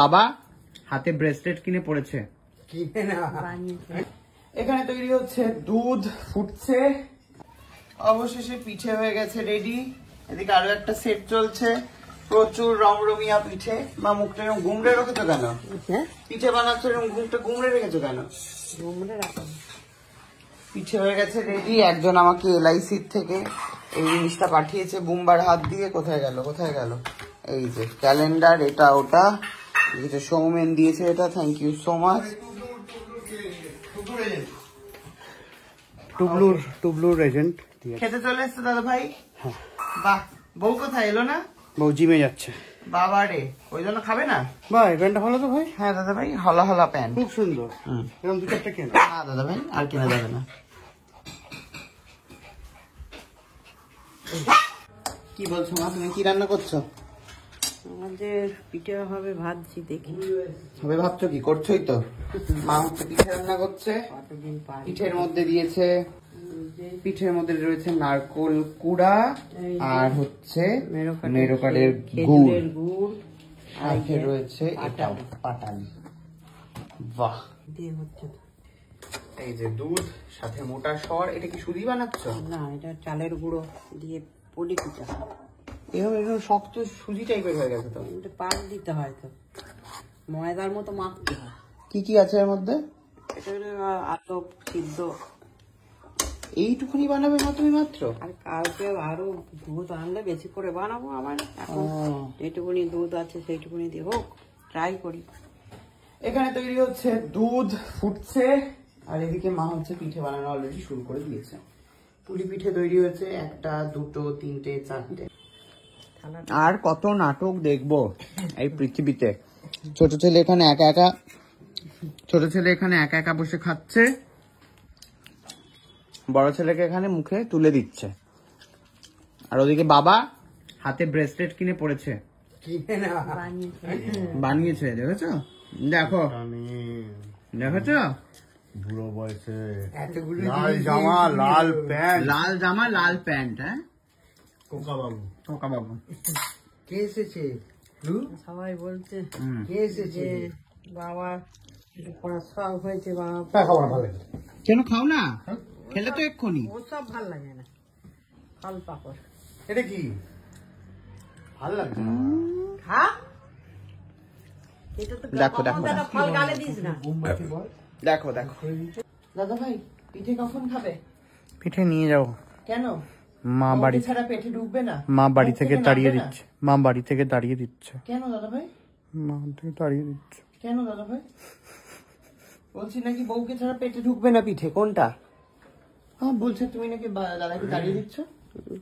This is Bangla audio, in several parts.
বাবা হাতে ব্রেসলেট কিনে পড়েছে। এখানে তৈরি হচ্ছে, দুধ ফুটছে, অবশেষে পিঠে হয়ে গেছে রেডি। এদিকে আরো একটা সেট চলছে, প্রচুর রমরমিয়া পিঠে। মা মুখটা এরকম গুমড়ে রেখেছো কেন? পিঠে বানাচ্ছ এরকম মুখটা গুমড়ে রেখেছো কেন? পিঠে হয়ে গেছে রেডি। একজন আমাকে LIC থেকে এই জিনিসটা পাঠিয়েছে বুম্বার হাত দিয়ে। কোথায় গেল কোথায় গেল? এই যে ক্যালেন্ডার, এটা ওটা কিছু সৌমেন দিয়েছে এটা, থ্যাংক ইউ সো মাচ। টুবলুর এজেন্ট খেতে চলে এসছে দাদা ভাই। বাহ, বউ কোথায় এলো না? বউ জিমে যাচ্ছে। বাবা রে, ওই জন্য খাবে না? ভাই প্যান্টটা ভালো তো ভাই? হ্যাঁ দাদা ভাই, হলা হলা প্যান্ট, খুব সুন্দর। এরকম দু চারটা কেনা। না দাদা ভাই, আর কেনা যাবে না। কি বলছো মা, তুমি কি রান্না করছো? আমাদের পিঠে হবে, ভাবছি দেখি হবে ভাবছো, কি করছোই তো। মা হচ্ছে পিঠে রান্না করছে। পিঠের মধ্যে দিয়েছে, পিঠের মধ্যে রয়েছে নারকোল কুড়া আর হচ্ছে মেরোকারের গুড়, সাথে রয়েছে এটা পাটালি। বাহ, এই যে দুধ সাথে মোটা সর। এটা কি সুজি বানাচ্ছ? না, এটা চালের গুঁড়ো দিয়ে পুলি পিঠা। এরকম এরকম শক্ত সুজি টাইপের হয়ে গেছে তো। এটা পাক দিতে হয় তো, ময়দার মতো মাখতে হয়। কি কি আছে এর মধ্যে? এটা আতো সিদ্ধ। এইটুকুনি বানাবে না তুমি মাত্র? আর কালকে আরো দুধ আনলে বেশি করে বানাবো। আমার এখন এইটুকুনি দুধ আছে, সেইটুকুনি দিয়ে হোক, ট্রাই করি। এখানে তৈরি হচ্ছে, দুধ ফুটছে, আর এদিকে মা হচ্ছে পিঠে বানানো অলরেডি শুরু করে দিয়েছে। পুলি পিঠে তৈরি হয়েছে, একটা দুটো তিনটে চারটে। আর কত নাটক দেখবো এই পৃথিবীতে। ছোট ছেলে এখানে একা একা বসে খাচ্ছে, বড় ছেলেকে এখানে মুখে তুলে দিচ্ছে, আর ওদিকে বাবা হাতে ব্রেসলেট কিনে পড়েছে। বানিয়েছে, দেখেছো? দেখো দেখেছো, বুড়ো বয়সে লাল জামা লাল প্যান্ট, লাল জামা লাল প্যান্ট। হ্যাঁ, খোকা বাবু কে এসেছে? সবাই বলছে কে এসেছে? বাবা একটু পড়াশোনা হয়েছে, বাবা খাবো না, ভালো। কেন খাও না? খেলে তো এক্ষুনি। ওসব ভাল লাগে না, ফল পাকড়। এটা কি ভালো লাগছে না? খা, এটা তো দেখো দেখো ফল গালে দিস না। দেখো দেখো। দাদা ভাই, পিঠে কখন খাবে? পিঠে নিয়ে যাও। কেন? মা বাড়ি ছাড়া পেটে ঢুকবে না? মা বাড়ি থেকে তাড়িয়ে দিচ্ছে। মা বাড়ি থেকে তাড়িয়ে দিচ্ছে। কেন দাদা ভাই? মা থেকে তাড়িয়ে দিচ্ছে। কেন দাদা ভাই? বলছি নাকি বউকে ছাড়া পেটে ঢুকবে না পিঠে, কোনটা? হ্যাঁ বলছে তুমি নাকি দাদাকে তাড়িয়ে দিচ্ছ।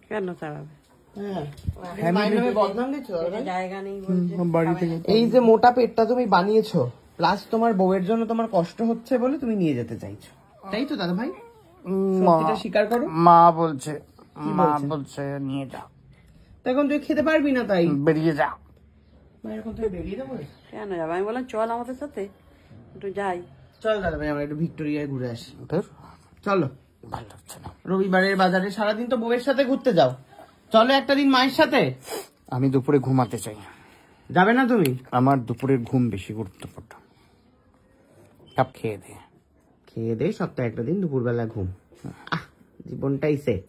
কেন তাড়াবে? হ্যাঁ, মায়ের নামে বদনাম দিচ্ছ দাদা ভাই? জায়গা নেই বলছে। বাড়ি থেকে এই যে মোটা পেটটা তুমি বানিয়েছো, প্লাস তোমার বউয়ের জন্য তোমার কষ্ট হচ্ছে বলে তুমি নিয়ে যেতে চাইছো, তাই তো দাদা ভাই? সত্যিটা স্বীকার করো। মা বলছে নিয়ে যাও। তখন তুই খেতে পারবি না, তাই বেরিয়ে যাও। এরকম তুই বেরিয়ে যাবো? কেন যাবে? আমি বললাম চল আমাদের সাথে একটু যাই। চল দাদা ভাই, আমরা একটু ভিক্টোরিয়ায় ঘুরে আসি। চলো, ভালো লাগছে না রবিবারের বাজারে, সারাদিন তো বউয়ের সাথে ঘুরতে যাও, চলো একটা দিন মায়ের সাথে। আমি দুপুরে ঘুমাতে চাই। যাবে না তুমি? আমার দুপুরের ঘুম বেশি গুরুত্বপূর্ণ। সব খেয়ে দে সপ্তাহে একটা দিন দুপুরবেলা ঘুম, জীবনটাই সেট।